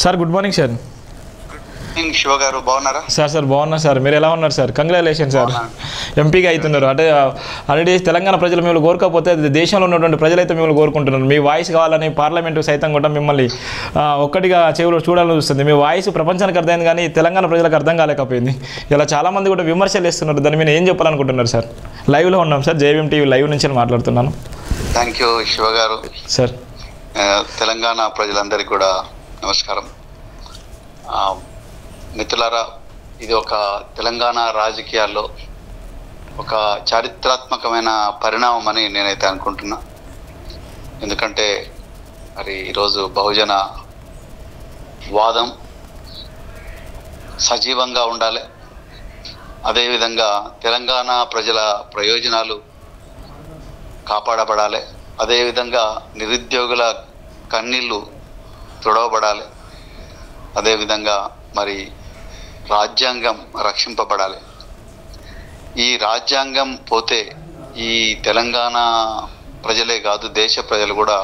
Sir good morning sir. Shiva గారు బాగున్నారా? Sir బాగున్నా సార్. మీరు ఎలా ఉన్నారు సార్? కంగ్రాచులేషన్ సార్, ఎంపీగా అవుతున్నారు. అంటే ఆల్రెడీ తెలంగాణ ప్రజలు మిమ్మల్ని కోరుకోకపోతే దేశంలో ఉన్నటువంటి ప్రజలైతే మిమ్మల్ని కోరుకుంటున్నారు. మీ వాయిస్ కావాలని పార్లమెంటు సైతం కూడా మిమ్మల్ని ఒక్కటిగా చెవులు చూడాలని చూస్తుంది. మీ వాయిస్ ప్రపంచానికి అర్థమైంది కానీ తెలంగాణ ప్రజలకు అర్థం కాలేకపోయింది. ఇలా చాలామంది కూడా విమర్శలు ఇస్తున్నారు. దాన్ని మీరు ఏం చెప్పాలనుకుంటున్నారు సార్? లైవ్లో ఉన్నాం సార్, జేవీఎం టీవీ లైవ్ నుంచి మాట్లాడుతున్నాను. థ్యాంక్ యూ శివ గారు. సార్, తెలంగాణ ప్రజలందరికీ కూడా నమస్కారం. మిత్రులారా, ఇది ఒక తెలంగాణ రాజకీయాల్లో ఒక చారిత్రాత్మకమైన పరిణామం అని నేనైతే అనుకుంటున్నా. ఎందుకంటే మరి ఈరోజు బహుజన వాదం సజీవంగా ఉండాలి, అదేవిధంగా తెలంగాణ ప్రజల ప్రయోజనాలు కాపాడబడాలి, అదేవిధంగా నిరుద్యోగుల కన్నీళ్ళు తుడవబడాలి, అదేవిధంగా మరి రాజ్యాంగం రక్షింపబడాలి. ఈ రాజ్యాంగం పోతే ఈ తెలంగాణ ప్రజలే కాదు, దేశ ప్రజలు కూడా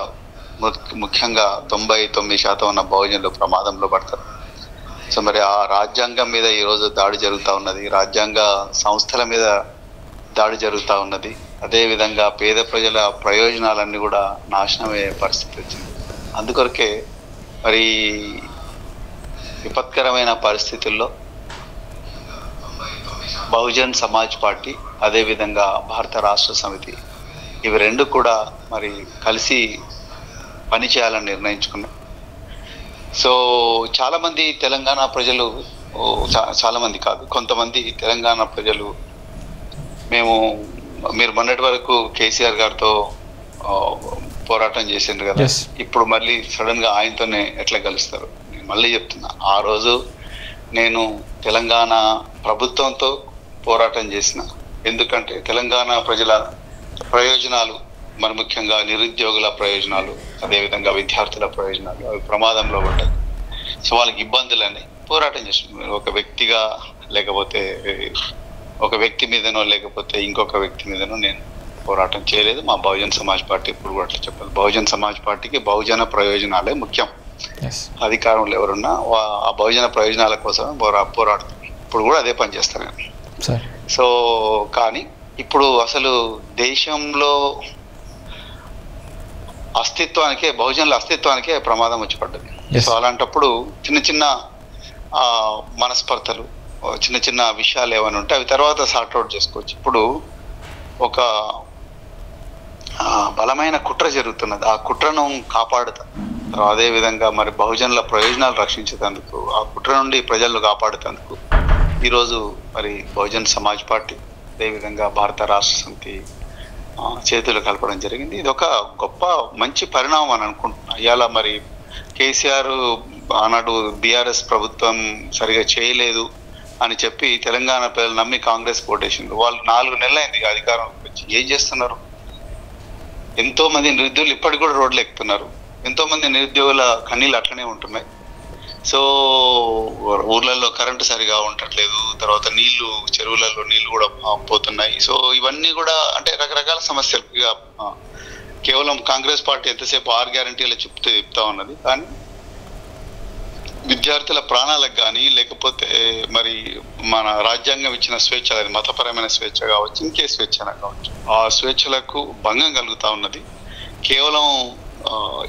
ముఖ్యంగా 99% ఉన్న బహుజనులు ప్రమాదంలో పడతారు. సో మరి ఆ రాజ్యాంగం మీద ఈరోజు దాడి జరుగుతూ ఉన్నది, రాజ్యాంగ సంస్థల మీద దాడి జరుగుతూ ఉన్నది. అదేవిధంగా పేద ప్రజల ప్రయోజనాలన్నీ కూడా నాశనమయ్యే పరిస్థితి వచ్చింది. అందుకొరకే మరి విపత్కరమైన పరిస్థితుల్లో బహుజన్ సమాజ్ పార్టీ, అదేవిధంగా భారత రాష్ట్ర సమితి, ఇవి రెండు కూడా మరి కలిసి పనిచేయాలని నిర్ణయించుకున్నాం. సో చాలామంది తెలంగాణ ప్రజలు, చాలామంది కాదు కొంతమంది తెలంగాణ ప్రజలు, మీరు మొన్నటి వరకు కేసీఆర్ గారితో పోరాటం చేసిండ్రు కదా, ఇప్పుడు మళ్ళీ సడన్గా ఆయనతోనే ఎట్లా కలుస్తారు? మళ్ళీ చెప్తున్నా, ఆ రోజు నేను తెలంగాణ ప్రభుత్వంతో పోరాటం చేసిన. ఎందుకంటే తెలంగాణ ప్రజల ప్రయోజనాలు, మరి ముఖ్యంగా నిరుద్యోగుల ప్రయోజనాలు, అదేవిధంగా విద్యార్థుల ప్రయోజనాలు అవి ప్రమాదంలో పడ్డాయి. సో వాళ్ళకి ఇబ్బందులని పోరాటం చేసిన. ఒక వ్యక్తిగా, లేకపోతే ఒక వ్యక్తి మీదనో, లేకపోతే ఇంకొక వ్యక్తి మీదనో నేను పోరాటం చేయలేదు. మా బహుజన్ సమాజ్ పార్టీ ఇప్పుడు కూడా అట్లా చెప్పాలి. బహుజన్ సమాజ్ పార్టీకి బహుజన ప్రయోజనాలే ముఖ్యం. అధికారంలో ఎవరున్నా ఆ బహుజన ప్రయోజనాల కోసం పోరాడుతారు. ఇప్పుడు కూడా అదే పని చేస్తాను నేను. సో కానీ ఇప్పుడు అసలు దేశంలో అస్తిత్వానికే, బహుజనుల అస్తిత్వానికే ప్రమాదం వచ్చి పడ్డది. సో అలాంటప్పుడు చిన్న చిన్న మనస్పర్ధలు, చిన్న చిన్న విషయాలు ఏమైనా ఉంటే అవి తర్వాత సార్ట్అవుట్ చేసుకోవచ్చు. ఇప్పుడు ఒక బలమైన కుట్ర జరుగుతున్నది, ఆ కుట్రను కాపాడుతా, అదేవిధంగా మరి బహుజనుల ప్రయోజనాలు రక్షించేందుకు, ఆ కుట్ర నుండి ప్రజలను కాపాడుతందుకు ఈరోజు మరి బహుజన్ సమాజ్ పార్టీ, అదేవిధంగా భారత రాష్ట్ర సమితి చేతులు కలపడం జరిగింది. ఇది ఒక గొప్ప మంచి పరిణామం అని అనుకుంటున్నా. ఇవాళ మరి కేసీఆర్ ఆనాడు బీఆర్ఎస్ ప్రభుత్వం సరిగా చేయలేదు అని చెప్పి తెలంగాణ ప్రజలు నమ్మి కాంగ్రెస్ ఓటేసిండ్రు. వాళ్ళు 4 నెలలైంది అధికారంలోకి వచ్చి. ఏం చేస్తున్నారు? ఎంతో మంది నిరుద్యోగులు ఇప్పటికి కూడా రోడ్లు ఎక్కుతున్నారు. ఎంతో మంది నిరుద్యోగుల కన్నీళ్ళు అట్లనే ఉంటున్నాయి. సో ఊర్లలో కరెంటు సరిగా ఉండట్లేదు, తర్వాత నీళ్లు, చెరువులలో నీళ్లు కూడా పోతున్నాయి. సో ఇవన్నీ కూడా అంటే రకరకాల సమస్యలు. ఇక కేవలం కాంగ్రెస్ పార్టీ ఎంతసేపు 6 గ్యారంటీలు చెప్తా ఉన్నది, కానీ విద్యార్థుల ప్రాణాలకు కానీ, లేకపోతే మరి మన రాజ్యాంగం ఇచ్చిన స్వేచ్ఛ, అది మతపరమైన స్వేచ్ఛ కావచ్చు, ఇంకే స్వేచ్ఛ కావచ్చు, ఆ స్వేచ్ఛలకు భంగం కలుగుతూ ఉన్నది. కేవలం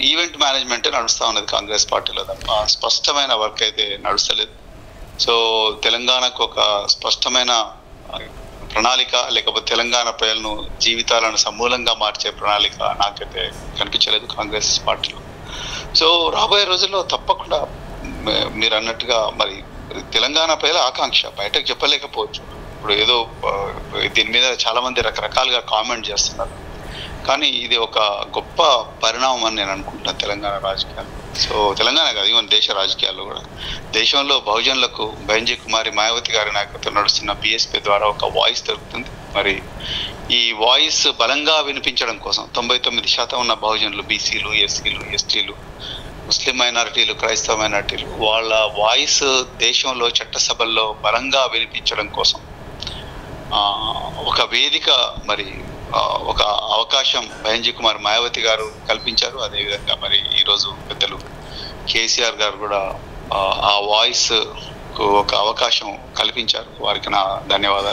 ఈవెంట్ మేనేజ్మెంటే నడుస్తూ ఉన్నది కాంగ్రెస్ పార్టీలో తప్ప స్పష్టమైన వర్క్ అయితే నడుస్తలేదు. సో తెలంగాణకు ఒక స్పష్టమైన ప్రణాళిక, లేకపోతే తెలంగాణ ప్రజలను జీవితాలను సమూలంగా మార్చే ప్రణాళిక నాకైతే కనిపించలేదు కాంగ్రెస్ పార్టీలో. సో రాబోయే రోజుల్లో తప్పకుండా మీరు అన్నట్టుగా మరి తెలంగాణ ప్రజల ఆకాంక్ష బయటకు చెప్పలేకపోవచ్చు. ఇప్పుడు ఏదో దీని మీద చాలా మంది రకరకాలుగా కామెంట్ చేస్తున్నారు, కానీ ఇది ఒక గొప్ప పరిణామం అని నేను అనుకుంటున్నాను తెలంగాణ రాజకీయాలు. సో తెలంగాణ కాదు, ఈవెన్ దేశ రాజకీయాల్లో కూడా. దేశంలో బహుజనులకు బైంజీ కుమారి మాయావతి గారి నాయకత్వం నడుస్తున్న బీఎస్పీ ద్వారా ఒక వాయిస్ దొరుకుతుంది. మరి ఈ వాయిస్ బలంగా వినిపించడం కోసం 99% ఉన్న బహుజనులు, బీసీలు, ఎస్సీలు, ఎస్టీలు, ముస్లిం మైనారిటీలు, క్రైస్తవ మైనారిటీలు, వాళ్ళ వాయిస్ దేశంలో చట్టసభల్లో బలంగా వినిపించడం కోసం ఒక వేదిక, మరి ఒక అవకాశం బైంజీ కుమార్ మాయావతి గారు కల్పించారు. అదేవిధంగా మరి ఈరోజు పెద్దలు కేసీఆర్ గారు కూడా ఆ వాయిస్ ఒక అవకాశం కల్పించారు. వారికి నా ధన్యవాదాలు.